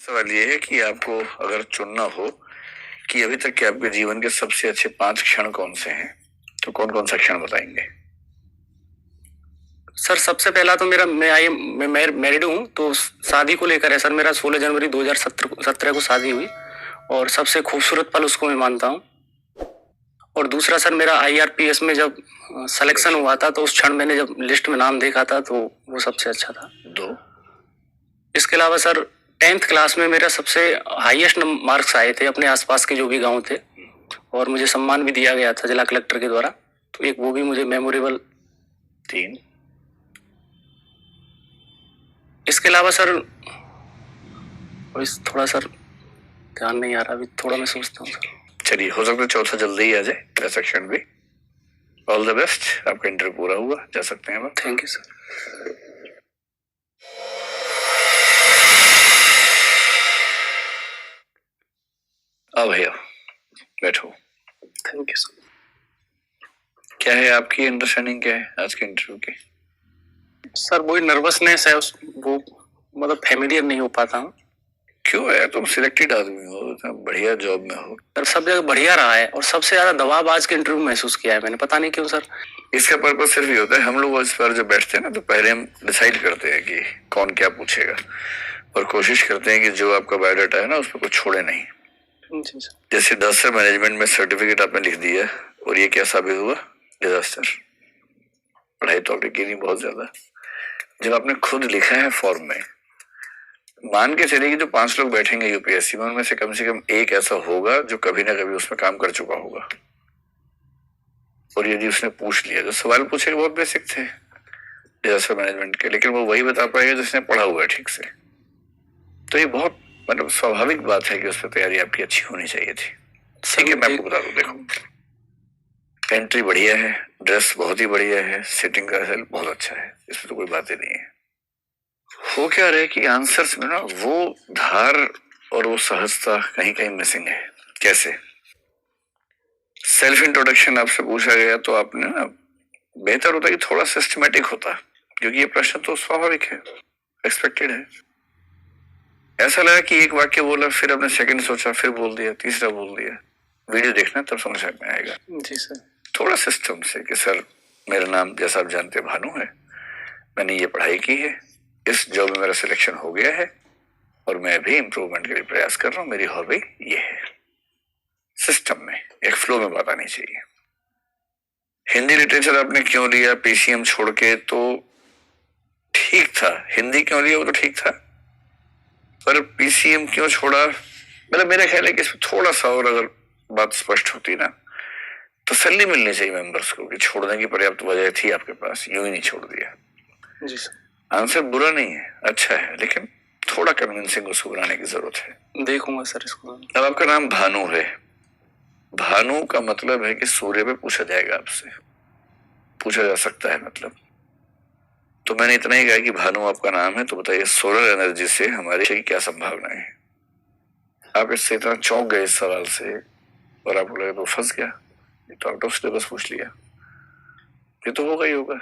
सवाल ये है कि आपको अगर चुनना हो कि अभी तक के आपके जीवन के सबसे अच्छे 5 क्षण कौन से हैं, तो कौन कौन सा क्षण बताएंगे? सर सबसे पहला तो मैं मैरिड हूँ, तो शादी को लेकर है सर। मेरा 16 जनवरी 2017 को शादी हुई और सबसे खूबसूरत पल उसको मैं मानता हूँ। और दूसरा सर, मेरा IRPS में जब सिलेक्शन हुआ था, तो उस क्षण मैंने जब लिस्ट में नाम देखा था, तो वो सबसे अच्छा था। 2 इसके अलावा सर 10th क्लास में मेरा सबसे हाईएस्ट मार्क्स आए थे अपने आसपास के जो भी गांव थे, और मुझे सम्मान भी दिया गया था जिला कलेक्टर के द्वारा, तो एक वो भी मुझे मेमोरेबल। 3 इसके अलावा सर थोड़ा सर ध्यान नहीं आ रहा, अभी थोड़ा मैं सोचता हूँ सर। चलिए, हो सकता है चौथा जल्दी ही आ जाए, ऐसा क्षण भी। ऑल द बेस्ट, आपका इंटरव्यू पूरा हुआ, जा सकते हैं आप। Thank you sir. आओ भैया, बैठो। Thank you sir. क्या है आपकी अंडरस्टैंडिंग, क्या है आज के इंटरव्यू की? सर वही नर्वसनेस है, वो मतलब फैमिलियर नहीं हो पाता हूँ। क्यों है? तुम सिलेक्टेड आदमी हो, तुम बढ़िया जॉब में हो। सर सब जगह बढ़िया रहा है, और सबसे ज्यादा दबाव आज के इंटरव्यू में महसूस किया है मैंने, पता नहीं क्यों सर। इसका पर्पज सिर्फ ये होता है, हम लोग इस पर जब बैठते हैं ना, तो पहले हम डिसाइड करते हैं कि कौन क्या पूछेगा, और कोशिश करते हैं कि जो आपका बायोडाटा है ना, उसमें कुछ छोड़े नहीं। जी सर। जैसे डिजास्टर मैनेजमेंट में सर्टिफिकेट आपने लिख दिया, और ये क्या साबित हुआ? डिजास्टर। पढ़ाई तो आपने की नहीं बहुत ज्यादा। जब आपने खुद लिखा है फॉर्म में, मान के चलिए कि जो 5 लोग बैठेंगे यूपीएससी में, उनमें से कम एक ऐसा होगा जो कभी ना कभी उसमें काम कर चुका होगा। और यदि उसने पूछ लिया, जो सवाल पूछे बहुत बेसिक थे डिजास्टर मैनेजमेंट के, लेकिन वो वही बता पाएगा जिसने पढ़ा हुआ है ठीक से। तो ये बहुत मतलब स्वाभाविक बात है कि उस पर तैयारी आपकी अच्छी होनी चाहिए थी। ठीक है, मैं आपको बता दूं, देखो, एंट्री बढ़िया है, ड्रेस बहुत ही बढ़िया है, सिटिंग का हेल्प बहुत अच्छा है, इसमें तो कोई बात ही नहीं है। हो क्या रहा है कि आंसर्स में ना वो धार और वो सहजता कहीं कहीं मिसिंग है। कैसे? सेल्फ इंट्रोडक्शन आपसे पूछा गया, तो आपने ना, बेहतर होता कि थोड़ा सिस्टमेटिक होता, क्योंकि ये प्रश्न तो स्वाभाविक है, एक्सपेक्टेड है। ऐसा लगा कि एक वाक्य बोला, फिर आपने सेकंड सोचा, फिर बोल दिया, तीसरा बोल दिया। वीडियो देखना तब समझ में आएगा। जी सर। थोड़ा सिस्टम से कि सर, मेरा नाम जैसा आप जानते भानु है, मैंने ये पढ़ाई की है, इस जॉब में मेरा सिलेक्शन हो गया है, और मैं भी इम्प्रूवमेंट के लिए प्रयास कर रहा हूँ, मेरी हॉबी ये है। सिस्टम में, एक फ्लो में बात आनी चाहिए। हिंदी लिटरेचर आपने क्यों लिया पीसीएम छोड़ के? तो ठीक था, हिंदी क्यों लिया वो तो ठीक था, पर पीसीएम क्यों छोड़ा? मतलब मेरा ख्याल है कि इसमें थोड़ा सा और अगर बात स्पष्ट होती ना, तसल्ली मिलनी चाहिए मेंबर्स को कि छोड़ने की पर्याप्त वजह थी आपके पास, यूं ही नहीं छोड़ दिया। जी सर। आंसर बुरा नहीं है, अच्छा है, लेकिन थोड़ा कन्विंसिंग उसको बनाने की जरूरत है। देखूंगा सर इसको। अब आपका नाम भानु है, भानु का मतलब है कि सूर्य पे पूछा जाएगा आपसे, पूछा जा सकता है मतलब। तो मैंने इतना ही कहा कि भानु आपका नाम है, तो बताइए सोलर एनर्जी से हमारे की क्या संभावनाएं है? आप इससे इतना चौंक गए इस सवाल से, और आपको लगा तो फंस गया, ये तो आउट ऑफ सिलेबस पूछ लिया। ये तो होगा ही होगा।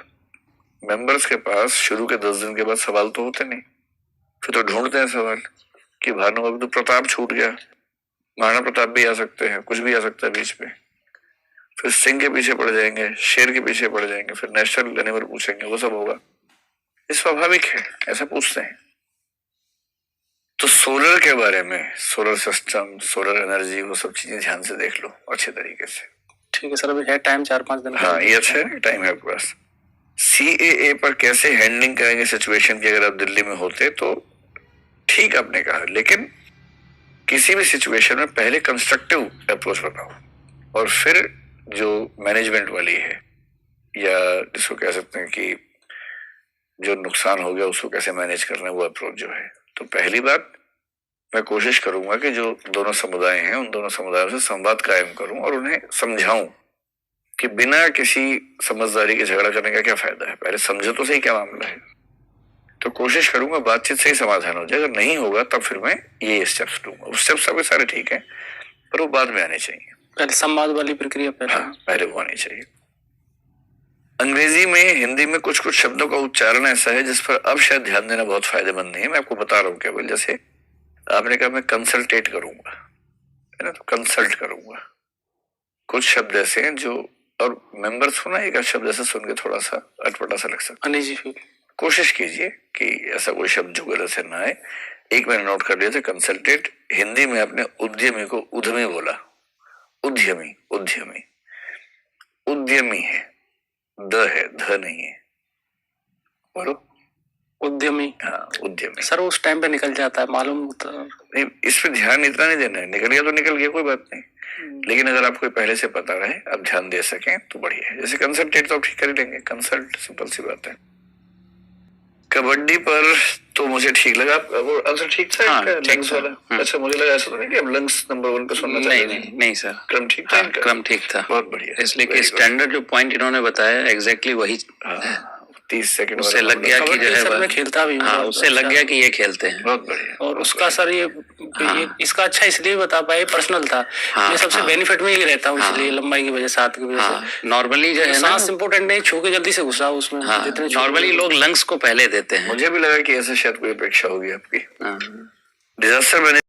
मेंबर्स के पास शुरू के 10 दिन के बाद सवाल तो होते नहीं, फिर तो ढूंढते हैं सवाल कि भानु अभी तो प्रताप छूट गया, महाराणा प्रताप भी आ सकते हैं, कुछ भी आ सकता है बीच में। फिर सिंह के पीछे पड़ जाएंगे, शेर के पीछे पड़ जाएंगे, फिर नेशनल एनिमल पूछेंगे, वो सब होगा। ये स्वाभाविक है, ऐसा पूछते हैं। तो सोलर के बारे में, सोलर सिस्टम, सोलर एनर्जी, वो सब चीजें ध्यान से देख लो अच्छे तरीके से। ठीक है सर, अभी है टाइम 4-5 दिन। हाँ, ये अच्छा है, टाइम है आपके पास। CAA पर कैसे हैंडलिंग करेंगे सिचुएशन की? अगर आप दिल्ली में होते तो ठीक आपने कहा, लेकिन किसी भी सिचुएशन में पहले कंस्ट्रक्टिव अप्रोच बताओ, और फिर जो मैनेजमेंट वाली है, या जिसको कह सकते हैं कि जो नुकसान हो गया उसको कैसे मैनेज करना है, वो अप्रोच जो है। तो पहली बात, मैं कोशिश करूंगा कि जो दोनों समुदाय हैं, उन दोनों समुदायों से संवाद कायम करूं और उन्हें समझाऊं कि बिना किसी समझदारी के झगड़ा करने का क्या फायदा है, पहले समझो तो सही क्या मामला है। तो कोशिश करूंगा बातचीत से ही समाधान हो जाए। अगर नहीं होगा तब फिर मैं ये स्टेप्स लूंगा। उस स्टेप्स आपके सारे ठीक है, पर वो बाद में आने चाहिए। पहले संवाद वाली प्रक्रिया पहले। हाँ, पहले वो आनी चाहिए। अंग्रेजी में, हिंदी में कुछ कुछ शब्दों का उच्चारण ऐसा है जिस पर अब शायद ध्यान देना बहुत फायदेमंद नहीं है। मैं आपको बता रहा हूँ केवल, जैसे आपने कहा मैं कंसल्टेट करूंगा, है ना, तो कंसल्ट करूंगा। कुछ शब्द ऐसे हैं जो, और मेंबर्स को ना एक शब्द ऐसे सुन के थोड़ा सा अटपटा सा लग सकता है। जी फिर कोशिश कीजिए कि ऐसा कोई शब्द जो गलत से ना आए। एक मैंने नोट कर लिया था कंसल्टेट। हिंदी में आपने उद्यमी को उद्यमी बोला, उद्यमी उद्यमी उद्यमी है, द है, ध नहीं है, बोलो। उद्यमी, हाँ उद्यमी। सर उस टाइम पे निकल जाता है मालूम तो। नहीं, इस पे ध्यान इतना नहीं देना है, निकल गया तो निकल गया, कोई बात नहीं। लेकिन अगर आपको पहले से पता रहे, आप ध्यान दे सकें तो बढ़िया है। जैसे कंसल्टेट तो आप ठीक कर ही लेंगे, कंसल्ट सिंपल सी बात है। कबड्डी पर तो मुझे ठीक लगा, वो आंसर ठीक था हाँ, इनका, ठीक लंग्स था। वाला। अच्छा, मुझे लगा ऐसा तो नहीं कि अब लंग्स नंबर 1 पे सुनना नहीं चाहिए। नहीं नहीं सर, क्रम ठीक था हाँ, इनका? क्रम ठीक था। बहुत बढ़िया, इसलिए कि very good। स्टैंडर्ड जो पॉइंट इन्होंने बताया एग्जैक्टली वही, 30 सेकंड उससे लग गया कि जो है सर मैं वह, खेलता भी हूँ। हाँ उससे लग गया कि ये खेलते हैं। बहुत बढ़िया। और उसका सर ये इसका अच्छा इसलिए बता पाए, पर्सनल था। हाँ, ये सबसे हाँ। बेनिफिट में ही रहता हूँ, हाँ। इसलिए लंबाई की वजह से, हाथ की वजह हाँ, से। नॉर्मली जो है ना, सांस इम्पोर्टेंट नहीं, छू के जल्दी से घुसा उसमें। हाँ, जितने नॉर्मली लोग लंग्स को पहले देते हैं। मुझे भी लगा कि ऐसे शायद कोई अपेक्षा होगी आपकी। हाँ। डिजास्टर मैंने